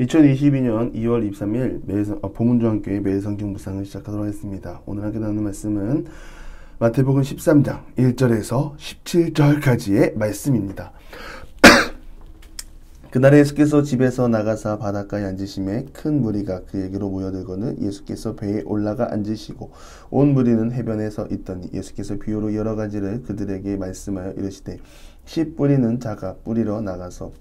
2022년 2월 23일 보문중앙교회 매일성경 묵상을 시작하도록 하겠습니다. 오늘 하게 나누는 말씀은 마태복음 13장 1절에서 17절까지의 말씀입니다. 그날에 예수께서 집에서 나가사 바닷가에 앉으심에 큰 무리가 그에게로 모여들거늘 예수께서 배에 올라가 앉으시고 온 무리는 해변에 서 있더니 예수께서 비유로 여러 가지를 그들에게 말씀하여 이르시되 씨 뿌리는 자가 뿌리러 나가서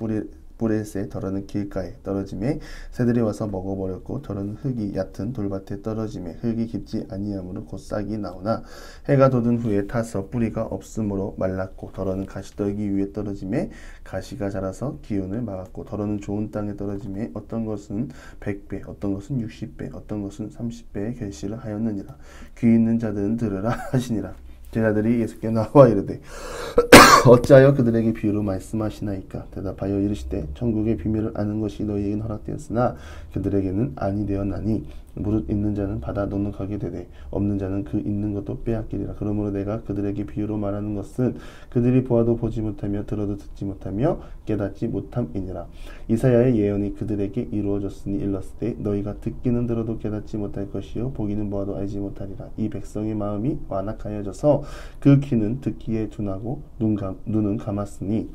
뿌릴새 더러는 길가에 떨어짐에 새들이 와서 먹어버렸고 더러는 흙이 얕은 돌밭에 떨어짐에 흙이 깊지 아니하므로 곧 싹이 나오나 해가 돋은 후에 타서 뿌리가 없으므로 말랐고 더러는 가시떨기 위에 떨어짐에 가시가 자라서 기운을 막았고 더러는 좋은 땅에 떨어짐에 어떤 것은 100배 어떤 것은 60배 어떤 것은 30배의 결실을 하였느니라. 귀 있는 자들은 들으라 하시니라. 제자들이 예수께 나와 이르되 어찌하여 그들에게 비유로 말씀하시나이까? 대답하여 이르시되 천국의 비밀을 아는 것이 너희에게는 허락되었으나 그들에게는 아니 되었나니 무릇 있는 자는 받아 넉넉하게 되되 없는 자는 그 있는 것도 빼앗기리라. 그러므로 내가 그들에게 비유로 말하는 것은 그들이 보아도 보지 못하며 들어도 듣지 못하며 깨닫지 못함이니라. 이사야의 예언이 그들에게 이루어졌으니 일렀으되 너희가 듣기는 들어도 깨닫지 못할 것이요 보기는 보아도 알지 못하리라. 이 백성의 마음이 완악하여져서 그 귀는 듣기에 둔하고 눈은 감았으니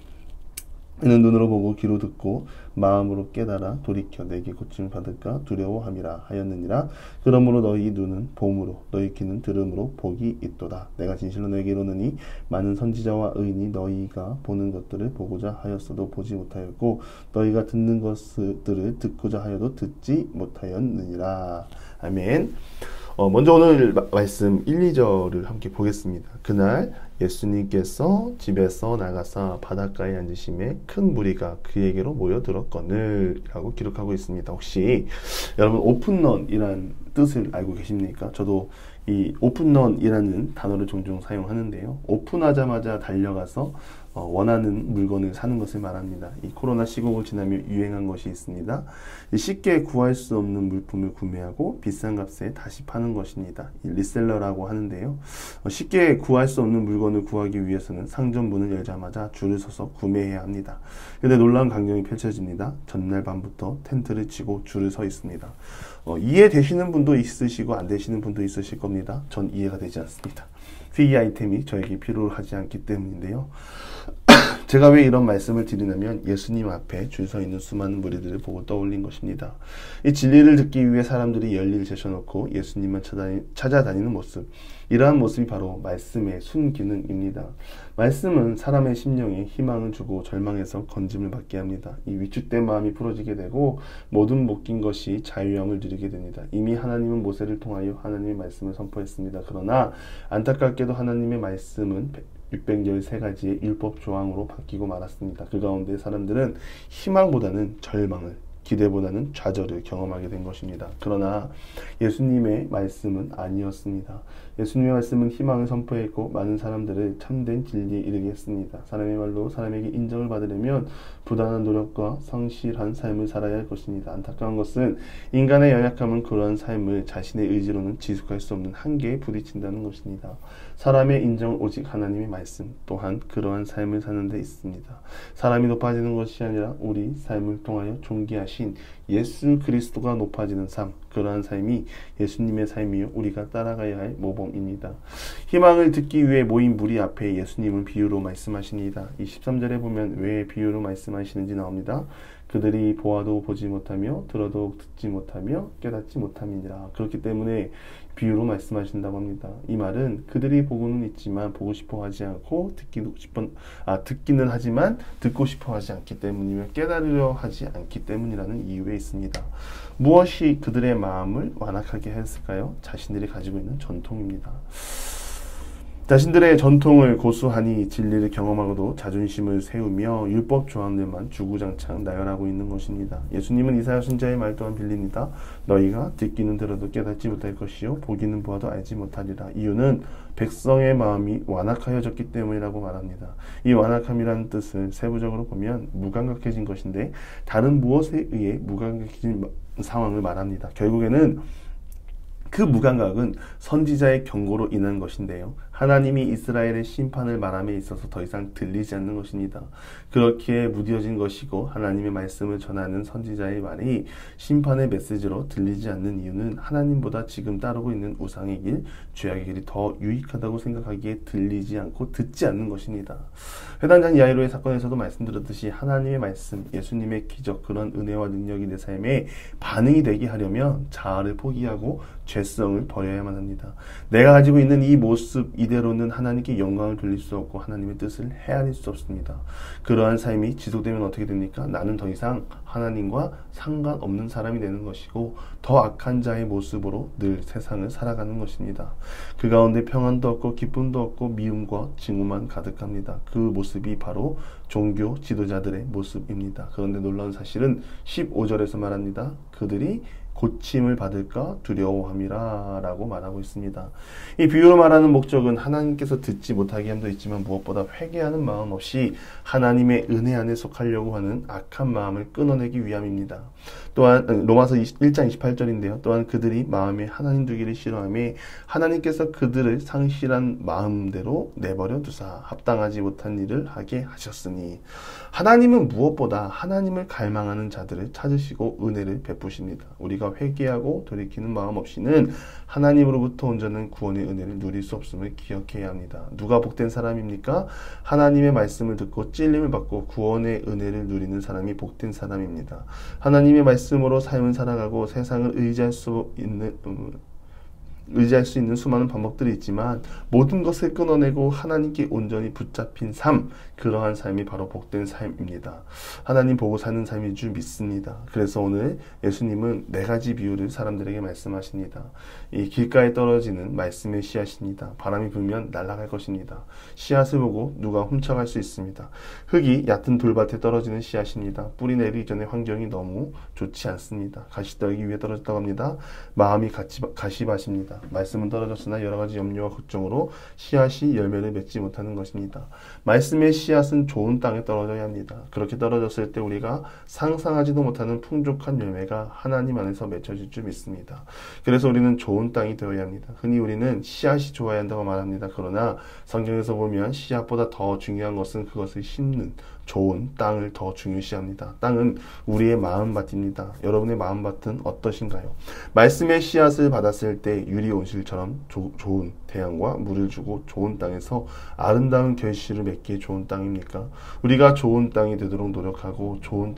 이는 눈으로 보고 귀로 듣고 마음으로 깨달아 돌이켜 내게 고침을 받을까 두려워함이라 하였느니라. 그러므로 너희 눈은 봄으로 너희 귀는 들음으로 복이 있도다. 내가 진실로 너희에게 이르노니 많은 선지자와 의인이 너희가 보는 것들을 보고자 하였어도 보지 못하였고 너희가 듣는 것들을 듣고자 하여도 듣지 못하였느니라. 아멘. 먼저 오늘 말씀 1, 2절을 함께 보겠습니다. 그날 예수님께서 집에서 나가사 바닷가에 앉으심에 큰 무리가 그에게로 모여들었거늘 라고 기록하고 있습니다. 혹시 여러분 오픈런이라는 뜻을 알고 계십니까? 저도 이 오픈런이라는 단어를 종종 사용하는데요. 오픈하자마자 달려가서 원하는 물건을 사는 것을 말합니다. 이 코로나 시국을 지나며 유행한 것이 있습니다. 쉽게 구할 수 없는 물품을 구매하고 비싼 값에 다시 파는 것입니다. 이 리셀러라고 하는데요. 쉽게 구할 수 없는 물건을 구하기 위해서는 상점 문을 열자마자 줄을 서서 구매해야 합니다. 근데 놀라운 광경이 펼쳐집니다. 전날 밤부터 텐트를 치고 줄을 서 있습니다. 이해되시는 분도 있으시고 안 되시는 분도 있으실 겁니다. 전 이해가 되지 않습니다. 이 아이템이 저에게 필요하지 않기 때문인데요. 제가 왜 이런 말씀을 드리냐면 예수님 앞에 줄 서 있는 수많은 무리들을 보고 떠올린 것입니다. 이 진리를 듣기 위해 사람들이 열리를 제쳐놓고 예수님만 찾아다니는 모습, 이러한 모습이 바로 말씀의 순기능입니다. 말씀은 사람의 심령에 희망을 주고 절망에서 건짐을 받게 합니다. 이 위축된 마음이 풀어지게 되고 모든 묶인 것이 자유함을 누리게 됩니다. 이미 하나님은 모세를 통하여 하나님의 말씀을 선포했습니다. 그러나 안타깝게도 하나님의 말씀은 613가지의 율법 조항으로 바뀌고 말았습니다. 그 가운데 사람들은 희망보다는 절망을, 기대보다는 좌절을 경험하게 된 것입니다. 그러나 예수님의 말씀은 아니었습니다. 예수님의 말씀은 희망을 선포했고 많은 사람들을 참된 진리에 이르게 했습니다. 사람의 말로 사람에게 인정을 받으려면 부단한 노력과 성실한 삶을 살아야 할 것입니다. 안타까운 것은 인간의 연약함은 그러한 삶을 자신의 의지로는 지속할 수 없는 한계에 부딪힌다는 것입니다. 사람의 인정은 오직 하나님의 말씀 또한 그러한 삶을 사는 데 있습니다. 사람이 높아지는 것이 아니라 우리 삶을 통하여 존귀하신 예수 그리스도가 높아지는 삶, 그러한 삶이 예수님의 삶이요 우리가 따라가야 할 모범입니다. 희망을 듣기 위해 모인 무리 앞에 예수님은 비유로 말씀하십니다. 이 13절에 보면 왜 비유로 말씀하시는지 나옵니다. 그들이 보아도 보지 못하며 들어도 듣지 못하며 깨닫지 못함이니라. 그렇기 때문에 비유로 말씀하신다고 합니다. 이 말은 그들이 보고는 있지만 보고 싶어 하지 않고 듣기는 하지만 듣고 싶어 하지 않기 때문이며 깨달으려 하지 않기 때문이라는 이유에 있습니다. 무엇이 그들의 마음을 완악하게 했을까요? 자신들이 가지고 있는 전통입니다. 자신들의 전통을 고수하니 진리를 경험하고도 자존심을 세우며 율법 조항들만 주구장창 나열하고 있는 것입니다. 예수님은 이사야 선지자의 말 또한 빌립니다. 너희가 듣기는 들어도 깨닫지 못할 것이요 보기는 보아도 알지 못하리라. 이유는 백성의 마음이 완악하여졌기 때문이라고 말합니다. 이 완악함이라는 뜻을 세부적으로 보면 무감각해진 것인데 다른 무엇에 의해 무감각해진 상황을 말합니다. 결국에는 그 무감각은 선지자의 경고로 인한 것인데요. 하나님이 이스라엘의 심판을 말함에 있어서 더 이상 들리지 않는 것입니다. 그렇게 무뎌진 것이고 하나님의 말씀을 전하는 선지자의 말이 심판의 메시지로 들리지 않는 이유는 하나님보다 지금 따르고 있는 우상의 길, 죄악의 길이 더 유익하다고 생각하기에 들리지 않고 듣지 않는 것입니다. 회당장 야이로의 사건에서도 말씀드렸듯이 하나님의 말씀, 예수님의 기적, 그런 은혜와 능력이 내 삶에 반응이 되게 하려면 자아를 포기하고 죄성을 버려야만 합니다. 내가 가지고 있는 이 모습 이대로는 하나님께 영광을 돌릴 수 없고 하나님의 뜻을 헤아릴 수 없습니다. 그러한 삶이 지속되면 어떻게 됩니까? 나는 더 이상 하나님과 상관없는 사람이 되는 것이고 더 악한 자의 모습으로 늘 세상을 살아가는 것입니다. 그 가운데 평안도 없고 기쁨도 없고 미움과 증오만 가득합니다. 그 모습이 바로 종교 지도자들의 모습입니다. 그런데 놀라운 사실은 15절에서 말합니다. 그들이 고침을 받을까 두려워함이라 라고 말하고 있습니다. 이 비유로 말하는 목적은 하나님께서 듣지 못하게 함도 있지만 무엇보다 회개하는 마음 없이 하나님의 은혜 안에 속하려고 하는 악한 마음을 끊어내기 위함입니다. 또한 로마서 1장 28절인데요. 또한 그들이 마음에 하나님 두기를 싫어하며 하나님께서 그들을 상실한 마음대로 내버려 두사 합당하지 못한 일을 하게 하셨으니 하나님은 무엇보다 하나님을 갈망하는 자들을 찾으시고 은혜를 베푸십니다. 우리가 회개하고 돌이키는 마음 없이는 하나님으로부터 온전한 구원의 은혜를 누릴 수 없음을 기억해야 합니다. 누가 복된 사람입니까? 하나님의 말씀을 듣고 찔림을 받고 구원의 은혜를 누리는 사람이 복된 사람입니다. 하나님의 말씀으로 삶을 살아가고 세상을 의지할 수 있는 수많은 방법들이 있지만 모든 것을 끊어내고 하나님께 온전히 붙잡힌 삶, 그러한 삶이 바로 복된 삶입니다. 하나님 보고 사는 삶인 줄 믿습니다. 그래서 오늘 예수님은 4가지 비유를 사람들에게 말씀하십니다. 이 길가에 떨어지는 말씀의 씨앗입니다. 바람이 불면 날아갈 것입니다. 씨앗을 보고 누가 훔쳐갈 수 있습니다. 흙이 얕은 돌밭에 떨어지는 씨앗입니다. 뿌리 내리기 전에 환경이 너무 좋지 않습니다. 가시떨기 위에 떨어졌다고 합니다. 마음이 가시밭입니다. 말씀은 떨어졌으나 여러가지 염려와 걱정으로 씨앗이 열매를 맺지 못하는 것입니다. 말씀의 씨앗은 좋은 땅에 떨어져야 합니다. 그렇게 떨어졌을 때 우리가 상상하지도 못하는 풍족한 열매가 하나님 안에서 맺혀질 줄 믿습니다. 그래서 우리는 좋은 땅이 되어야 합니다. 흔히 우리는 씨앗이 좋아야 한다고 말합니다. 그러나 성경에서 보면 씨앗보다 더 중요한 것은 그것을 심는 좋은 땅을 더 중요시합니다. 땅은 우리의 마음밭입니다. 여러분의 마음밭은 어떠신가요? 말씀의 씨앗을 받았을 때 유리 온실처럼 좋은 태양과 물을 주고 좋은 땅에서 아름다운 결실을 맺기에 좋은 땅입니까? 우리가 좋은 땅이 되도록 노력하고 좋은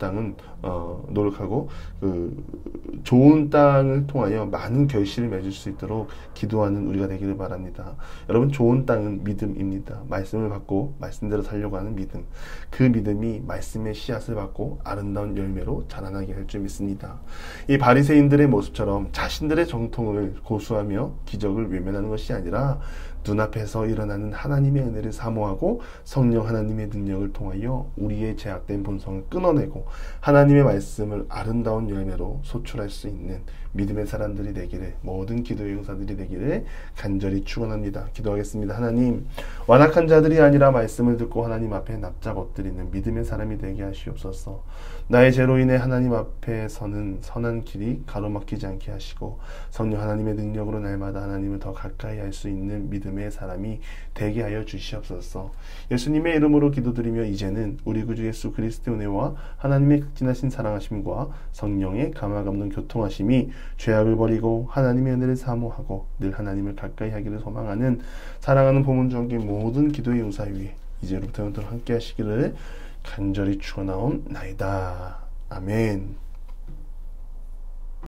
땅을 통하여 많은 결실을 맺을 수 있도록 기도하는 우리가 되기를 바랍니다. 여러분, 좋은 땅은 믿음입니다. 말씀을 받고 말씀대로 살려고 하는 믿음. 그 믿음이 말씀의 씨앗을 받고 아름다운 열매로 자라나게 할 줄 믿습니다. 이 바리새인들의 모습처럼 자신들의 정통을 고수하며 기적을 외면하는 것이 아니라 눈앞에서 일어나는 하나님의 은혜를 사모하고 성령 하나님의 능력을 통하여 우리의 제약된 본성을 끊어내고 하나님의 말씀을 아름다운 열매로 소출할 수 있는 믿음의 사람들이 되기를, 모든 기도의 용사들이 되기를 간절히 축원합니다. 기도하겠습니다. 하나님, 완악한 자들이 아니라 말씀을 듣고 하나님 앞에 납작 엎드리는 믿음의 사람이 되게 하시옵소서. 나의 죄로 인해 하나님 앞에 서는 선한 길이 가로막히지 않게 하시고 성령 하나님의 능력으로 날마다 하나님을 더 가까이 할 수 있는 믿음의 사람이 되게 하여 주시옵소서. 예수님의 이름으로 기도드리며 이제는 우리 구주 예수 그리스도의 은혜와 하나님의 극진하신 사랑하심과 성령의 감화감동 교통하심이 죄악을 버리고 하나님의 은혜를 사모하고 늘 하나님을 가까이 하기를 소망하는 사랑하는 보문중학교 모든 기도의 용사 위에 이제로부터 영원토록 함께 하시기를 간절히 축원하옵나이다. 아멘.